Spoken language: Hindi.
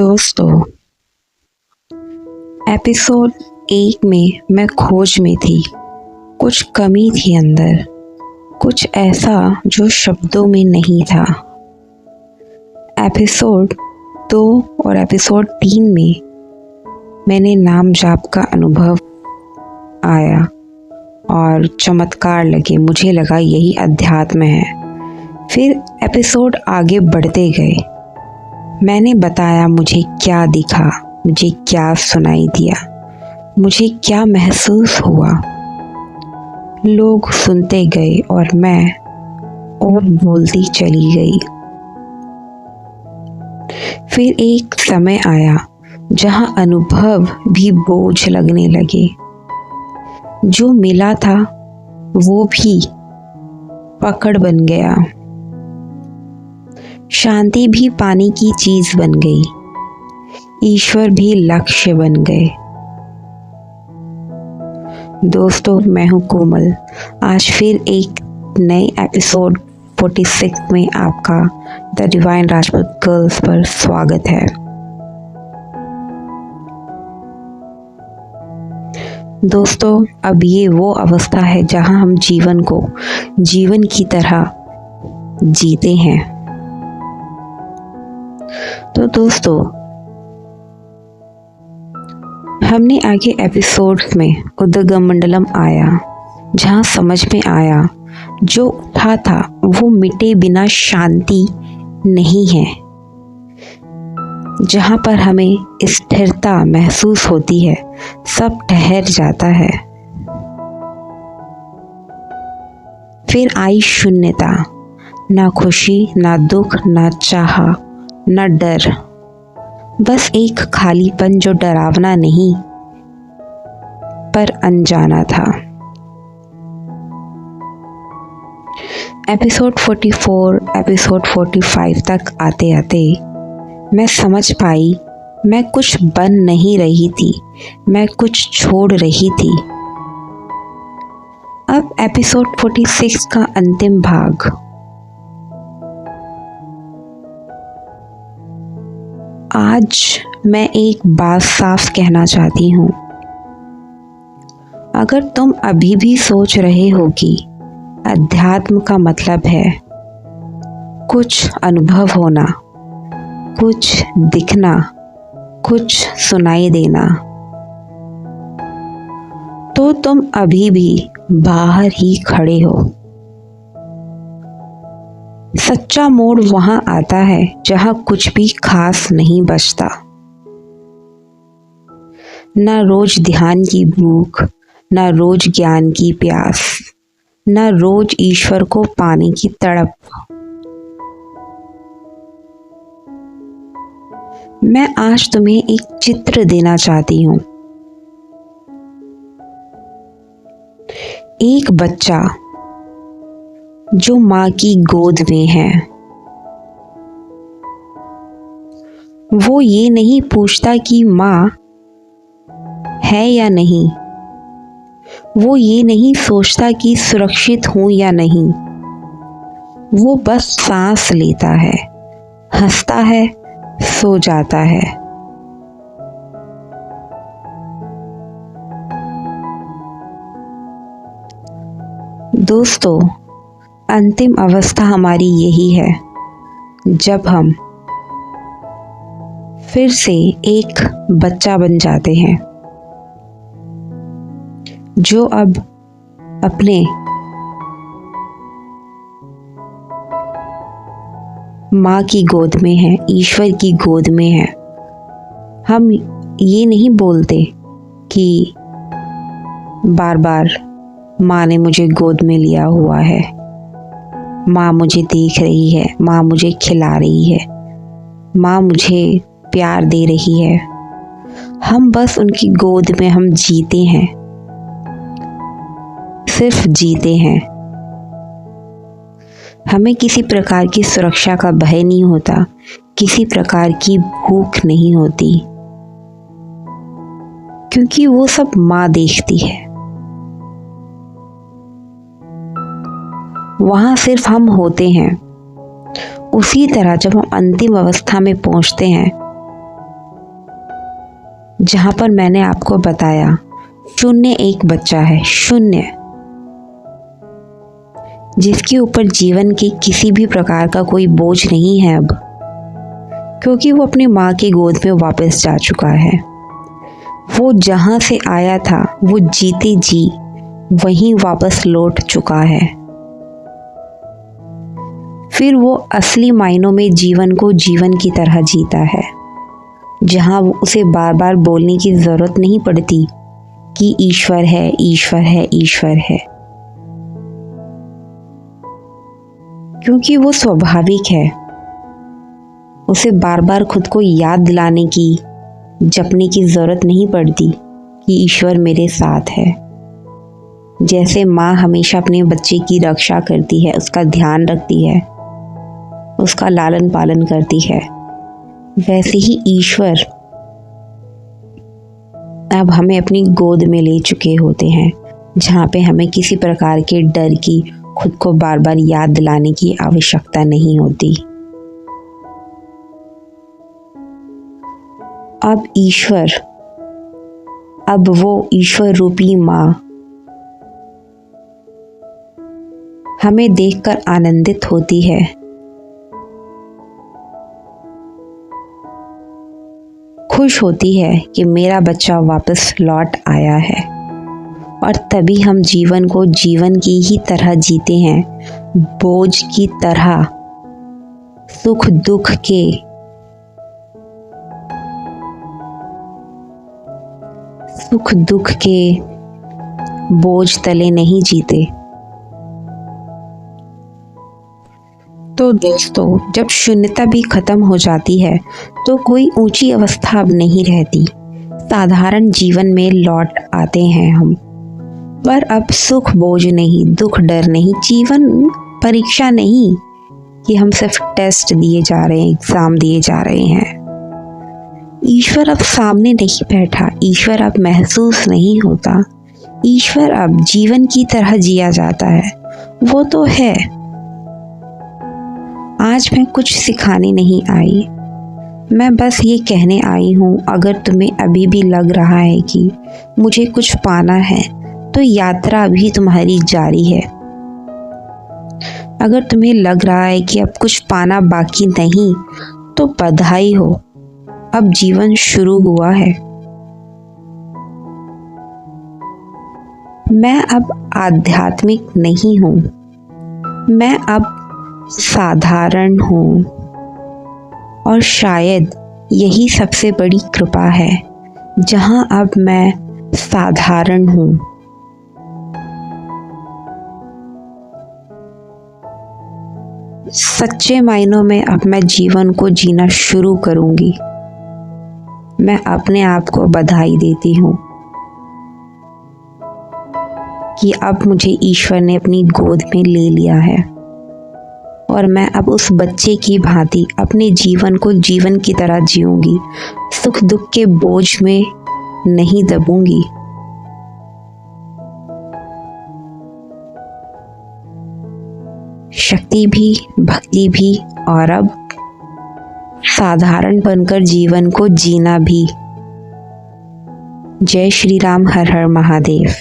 दोस्तों, एपिसोड 1 में मैं खोज में थी। कुछ कमी थी अंदर, कुछ ऐसा जो शब्दों में नहीं था। एपिसोड 2 और एपिसोड 3 में मैंने नाम जाप का अनुभव आया और चमत्कार लगे। मुझे लगा यही अध्यात्म है। फिर एपिसोड आगे बढ़ते गए। मैंने बताया मुझे क्या दिखा, मुझे क्या सुनाई दिया, मुझे क्या महसूस हुआ। लोग सुनते गए और मैं और बोलती चली गई। फिर एक समय आया जहां अनुभव भी बोझ लगने लगे। जो मिला था वो भी पकड़ बन गया। शांति भी पानी की चीज बन गई। ईश्वर भी लक्ष्य बन गए। दोस्तों, मैं हूं कोमल। आज फिर एक नए एपिसोड 46 में आपका द डिवाइन राजपूत गर्ल्स पर स्वागत है। दोस्तों, अब ये वो अवस्था है जहां हम जीवन को जीवन की तरह जीते हैं। तो दोस्तों, हमने आगे एपिसोड में उद्गम मंडलम आया, जहां समझ में आया जो उठा था वो मिटे बिना शांति नहीं है। जहां पर हमें स्थिरता महसूस होती है, सब ठहर जाता है। फिर आई शून्यता, ना खुशी, ना दुख, ना चाह, न डर, बस एक खालीपन जो डरावना नहीं पर अनजाना था। एपिसोड 44, एपिसोड 45 तक आते आते मैं समझ पाई मैं कुछ बन नहीं रही थी, मैं कुछ छोड़ रही थी। अब एपिसोड 46 का अंतिम भाग। आज मैं एक बात साफ कहना चाहती हूँ। अगर तुम अभी भी सोच रहे हो कि अध्यात्म का मतलब है कुछ अनुभव होना, कुछ दिखना, कुछ सुनाई देना, तो तुम अभी भी बाहर ही खड़े हो। सच्चा मोड़ वहां आता है जहां कुछ भी खास नहीं बचता। ना रोज ध्यान की भूख, ना रोज ज्ञान की प्यास, ना रोज ईश्वर को पाने की तड़प। मैं आज तुम्हें एक चित्र देना चाहती हूँ। एक बच्चा जो माँ की गोद में है, वो ये नहीं पूछता कि माँ है या नहीं। वो ये नहीं सोचता कि सुरक्षित हूं या नहीं। वो बस सांस लेता है, हंसता है, सो जाता है। दोस्तों, अंतिम अवस्था हमारी यही है, जब हम फिर से एक बच्चा बन जाते हैं, जो अब अपने माँ की गोद में है, ईश्वर की गोद में है। हम ये नहीं बोलते कि बार बार माँ ने मुझे गोद में लिया हुआ है, माँ मुझे देख रही है, माँ मुझे खिला रही है, माँ मुझे प्यार दे रही है। हम बस उनकी गोद में हम जीते हैं, सिर्फ जीते हैं। हमें किसी प्रकार की सुरक्षा का भय नहीं होता, किसी प्रकार की भूख नहीं होती, क्योंकि वो सब माँ देखती है। वहां सिर्फ हम होते हैं। उसी तरह जब हम अंतिम अवस्था में पहुंचते हैं जहाँ पर मैंने आपको बताया शून्य एक बच्चा है, शून्य, जिसके ऊपर जीवन के किसी भी प्रकार का कोई बोझ नहीं है अब, क्योंकि वो अपनी माँ की गोद में वापस जा चुका है। वो जहाँ से आया था वो जीते जी वहीं वापस लौट चुका है। फिर वो असली मायनों में जीवन को जीवन की तरह जीता है, जहाँ उसे बार बार बोलने की ज़रूरत नहीं पड़ती कि ईश्वर है, ईश्वर है, ईश्वर है, क्योंकि वो स्वाभाविक है। उसे बार बार खुद को याद दिलाने की, जपने की ज़रूरत नहीं पड़ती कि ईश्वर मेरे साथ है। जैसे माँ हमेशा अपने बच्चे की रक्षा करती है, उसका ध्यान रखती है, उसका लालन पालन करती है, वैसे ही ईश्वर अब हमें अपनी गोद में ले चुके होते हैं, जहाँ पे हमें किसी प्रकार के डर की, खुद को बार बार याद दिलाने की आवश्यकता नहीं होती। अब ईश्वर, अब वो ईश्वर रूपी माँ हमें देखकर आनंदित होती है। खुश होती है कि मेरा बच्चा वापस लौट आया है, और तभी हम जीवन को जीवन की ही तरह जीते हैं, बोझ की तरह, सुख दुख के बोझ तले नहीं जीते। तो दोस्तों, जब शून्यता भी खत्म हो जाती है तो कोई ऊंची अवस्था अब नहीं रहती, साधारण जीवन में लौट आते हैं हम। पर अब सुख बोझ नहीं, दुख डर नहीं, जीवन परीक्षा नहीं कि हम सिर्फ टेस्ट दिए जा रहे हैं, एग्जाम दिए जा रहे हैं। ईश्वर अब सामने नहीं बैठा, ईश्वर अब महसूस नहीं होता, ईश्वर अब जीवन की तरह जिया जाता है। वो तो है। आज मैं कुछ सिखाने नहीं आई, मैं बस ये कहने आई हूँ, अगर तुम्हें अभी भी लग रहा है कि मुझे कुछ पाना है तो यात्रा अभी तुम्हारी जारी है। अगर तुम्हें लग रहा है कि अब कुछ पाना बाकी नहीं तो बधाई हो, अब जीवन शुरू हुआ है। मैं अब आध्यात्मिक नहीं हूँ, मैं अब साधारण हूँ, और शायद यही सबसे बड़ी कृपा है, जहाँ अब मैं साधारण हूँ। सच्चे मायनों में अब मैं जीवन को जीना शुरू करूँगी। मैं अपने आप को बधाई देती हूँ कि अब मुझे ईश्वर ने अपनी गोद में ले लिया है, और मैं अब उस बच्चे की भांति अपने जीवन को जीवन की तरह जीऊंगी, सुख दुख के बोझ में नहीं दबूंगी। शक्ति भी, भक्ति भी, और अब साधारण बनकर जीवन को जीना भी। जय श्री राम, हर हर महादेव।